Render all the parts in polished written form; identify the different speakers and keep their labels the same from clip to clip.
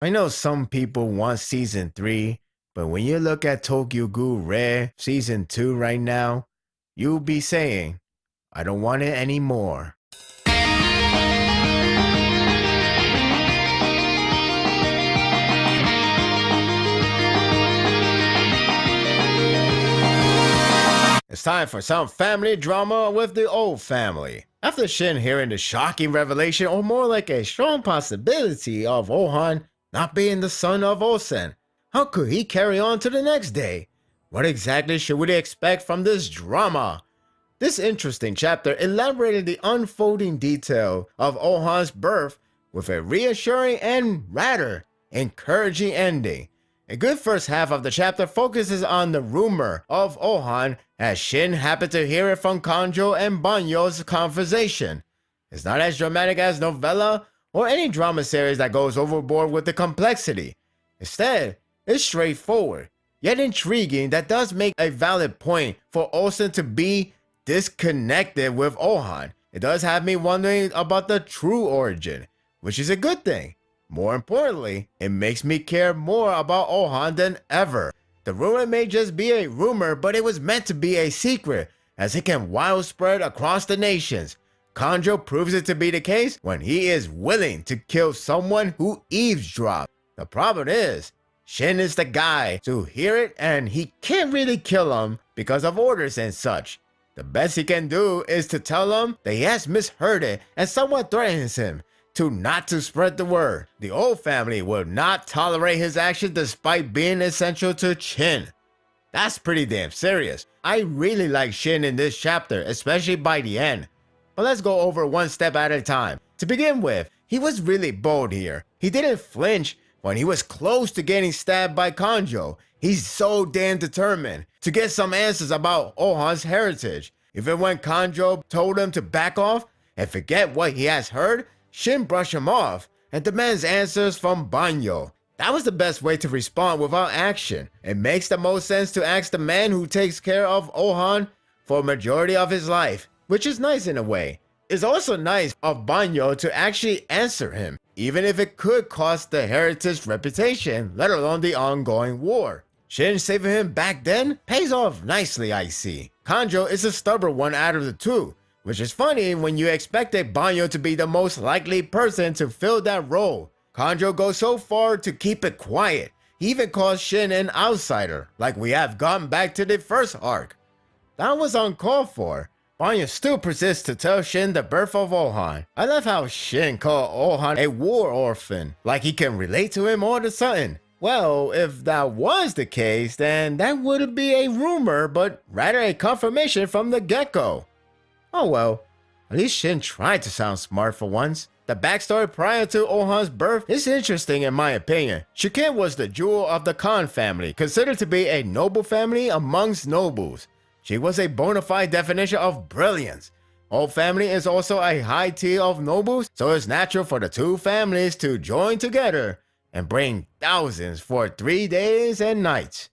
Speaker 1: I know some people want season 3, but when you look at Tokyo Ghoul Rare season 2 right now, you'll be saying, I don't want it anymore. It's time for some family drama with the old family. After Shin hearing the shocking revelation, or more like a strong possibility, of Ohan not being the son of Osen, how could he carry on to the next day? What exactly should we expect from this drama? This interesting chapter elaborated the unfolding detail of Ohan's birth with a reassuring and rather encouraging ending. A good first half of the chapter focuses on the rumor of Ohan as Shin happened to hear it from Kanjo and Banyo's conversation. It's not as dramatic as novella or any drama series that goes overboard with the complexity. Instead, it's straightforward, yet intriguing that does make a valid point for Osen to be disconnected with Ohan. It does have me wondering about the true origin, which is a good thing. More importantly, it makes me care more about Ohan than ever. The rumor may just be a rumor, but it was meant to be a secret, as it can widespread across the nations. Kanjo proves it to be the case when he is willing to kill someone who eavesdrops. The problem is, Shin is the guy to hear it and he can't really kill him because of orders and such. The best he can do is to tell him that he has misheard it and someone threatens him not to spread the word. The old family will not tolerate his action despite being essential to Shin. That's pretty damn serious. I really like Shin in this chapter, especially by the end. But let's go over one step at a time. To begin with, he was really bold here. He didn't flinch when he was close to getting stabbed by Kanjo. He's so damn determined to get some answers about Ohan's heritage. Even when Kanjo told him to back off and forget what he has heard, Shin brushed him off and demands answers from Banyo. That was the best way to respond without action. It makes the most sense to ask the man who takes care of Ohan for a majority of his life, which is nice in a way. It's also nice of Banyo to actually answer him, even if it could cost the heritage reputation, let alone the ongoing war. Shin saving him back then pays off nicely, I see. Kanjo is the stubborn one out of the two, which is funny when you expected Banyo to be the most likely person to fill that role. Kanjo goes so far to keep it quiet. He even calls Shin an outsider, like we have gone back to the first arc. That was uncalled for. Banyo still persists to tell Shin the birth of Ohan. I love how Shin called Ohan a war orphan, like he can relate to him all of a sudden. Well, if that was the case, then that wouldn't be a rumor, but rather a confirmation from the get-go. Oh well, at least Shin tried to sound smart for once. The backstory prior to Ohan's birth is interesting in my opinion. Shiken was the jewel of the Khan family, considered to be a noble family amongst nobles. She was a bona fide definition of brilliance. Old family is also a high tier of nobles, so it's natural for the two families to join together and bring thousands for 3 days and nights.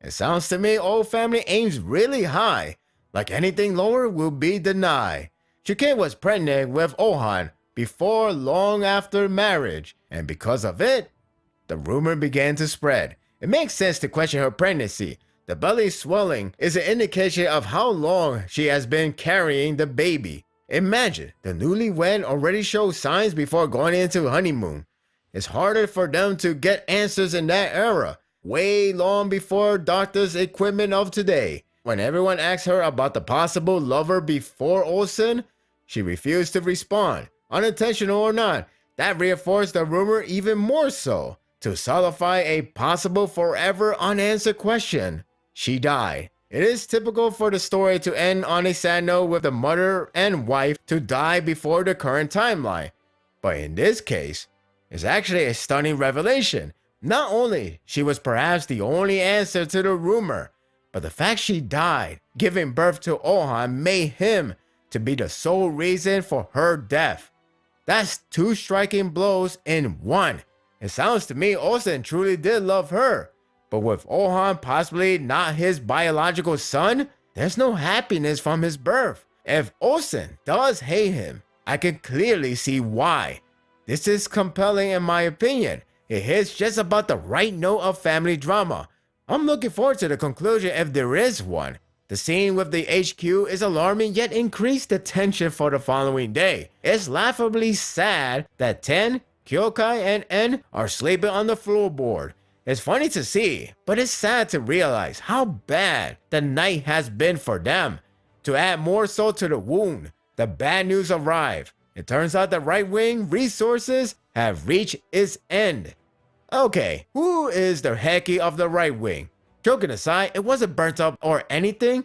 Speaker 1: It sounds to me old family aims really high. Like anything lower will be denied. Shiken was pregnant with Ohan before long after marriage, and because of it, the rumor began to spread. It makes sense to question her pregnancy. The belly swelling is an indication of how long she has been carrying the baby. Imagine, the newlywed already show signs before going into honeymoon. It's harder for them to get answers in that era, way long before doctors' equipment of today. When everyone asked her about the possible lover before Osen, she refused to respond. Unintentional or not, that reinforced the rumor even more so. To solidify a possible forever unanswered question, she died. It is typical for the story to end on a sad note with the mother and wife to die before the current timeline. But in this case, it's actually a stunning revelation. Not only she was perhaps the only answer to the rumor, but the fact she died, giving birth to Ohan, made him to be the sole reason for her death. That's two striking blows in one. It sounds to me Osen truly did love her, but with Ohan possibly not his biological son, there's no happiness from his birth. If Osen does hate him, I can clearly see why. This is compelling in my opinion. It hits just about the right note of family drama. I'm looking forward to the conclusion if there is one. The scene with the HQ is alarming yet increased the tension for the following day. It's laughably sad that Ten, Kyokai, and En are sleeping on the floorboard. It's funny to see, but it's sad to realize how bad the night has been for them. To add more salt to the wound, the bad news arrive. It turns out the right wing resources have reached its end. Okay, who is the Heki of the right wing? Joking aside, it wasn't burnt up or anything.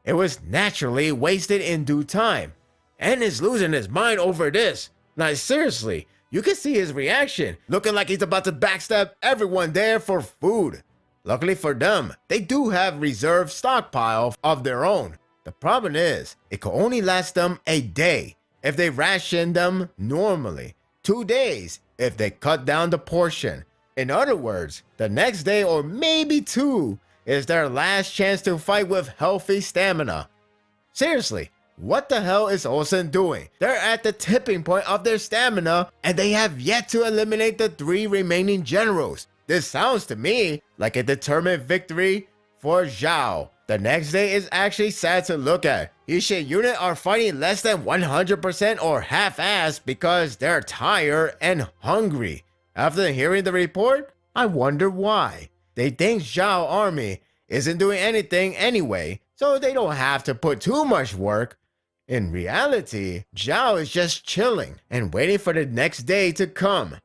Speaker 1: It was naturally wasted in due time. En is losing his mind over this. Now seriously, you can see his reaction, looking like he's about to backstab everyone there for food. Luckily for them, they do have reserve stockpile of their own. The problem is, it could only last them a day if they ration them normally, 2 days if they cut down the portion. In other words, the next day or maybe 2 is their last chance to fight with healthy stamina. Seriously, what the hell is Olsen doing? They're at the tipping point of their stamina and they have yet to eliminate the 3 remaining generals. This sounds to me like a determined victory for Zhao. The next day is actually sad to look at. Ishin unit are fighting less than 100% or half-assed because they're tired and hungry. After hearing the report, I wonder why. They think Zhao army isn't doing anything anyway, so they don't have to put too much work. In reality, Zhao is just chilling and waiting for the next day to come.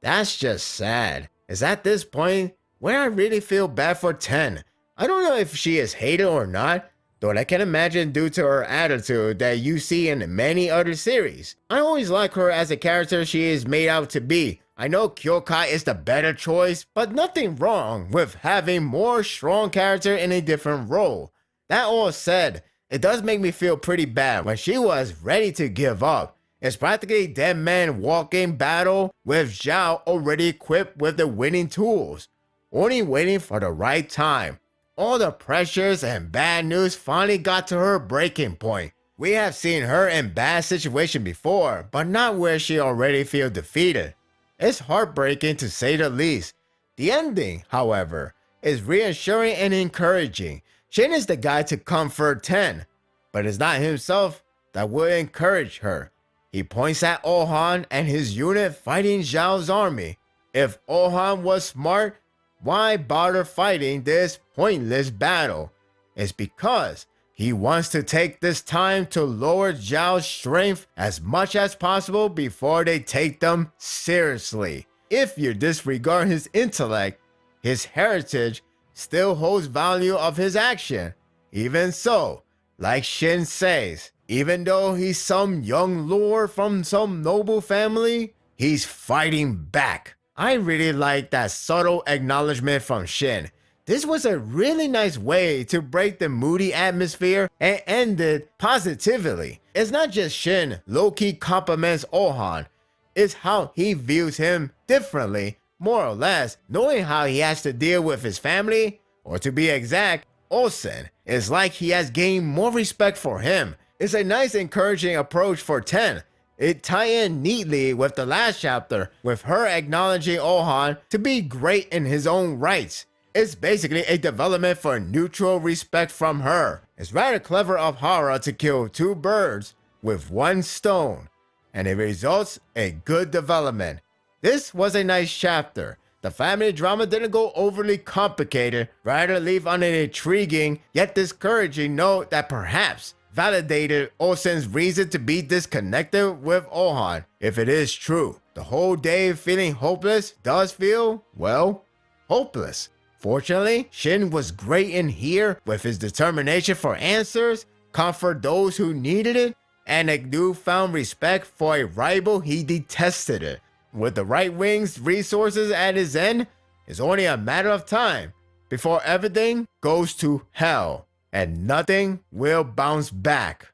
Speaker 1: That's just sad. It's at this point where I really feel bad for Ten. I don't know if she is hated or not, though I can imagine due to her attitude that you see in many other series. I always like her as a character she is made out to be. I know Kyokai is the better choice, but nothing wrong with having more strong character in a different role. That all said, it does make me feel pretty bad when she was ready to give up. It's practically dead man walking battle with Zhao already equipped with the winning tools, only waiting for the right time. All the pressures and bad news finally got to her breaking point. We have seen her in bad situations before, but not where she already feels defeated. It's heartbreaking to say the least. The ending, however, is reassuring and encouraging. Shin is the guy to comfort Ten, but it's not himself that will encourage her. He points at Ohan and his unit fighting Zhao's army. If Ohan was smart, why bother fighting this pointless battle? It's because he wants to take this time to lower Zhao's strength as much as possible before they take them seriously. If you disregard his intellect, his heritage still holds value of his action. Even so, like Shin says, even though he's some young lord from some noble family, he's fighting back. I really like that subtle acknowledgement from Shin. This was a really nice way to break the moody atmosphere and end it positively. It's not just Shin low-key compliments Ohan, it's how he views him differently, more or less, knowing how he has to deal with his family, or to be exact, Olsen. It's like he has gained more respect for him. It's a nice encouraging approach for Ten. It ties in neatly with the last chapter, with her acknowledging Ohan to be great in his own rights. It's basically a development for neutral respect from her. It's rather clever of Hara to kill 2 birds with 1 stone, and it results a good development. This was a nice chapter. The family drama didn't go overly complicated, rather leave on an intriguing yet discouraging note that perhaps validated Olsen's reason to be disconnected with Ohan. If it is true, the whole day feeling hopeless does feel, well, hopeless. Fortunately, Shin was great in here with his determination for answers, comfort those who needed it, and a newfound respect for a rival he detested it. With the right wing's resources at his end, it's only a matter of time before everything goes to hell and nothing will bounce back.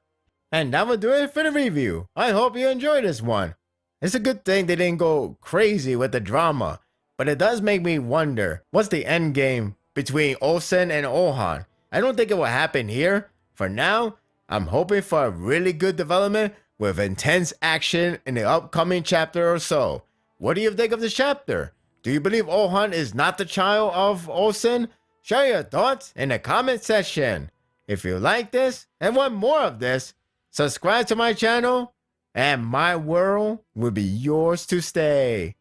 Speaker 1: And that will do it for the review. I hope you enjoyed this one. It's a good thing they didn't go crazy with the drama, but it does make me wonder what's the end game between Olsen and Ohan. I don't think it will happen here. For now, I'm hoping for a really good development with intense action in the upcoming chapter or so. What do you think of this chapter? Do you believe Ohan is not the child of Olsen? Share your thoughts in the comment section. If you like this and want more of this, subscribe to my channel and my world will be yours to stay.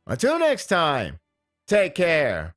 Speaker 1: Until next time, take care.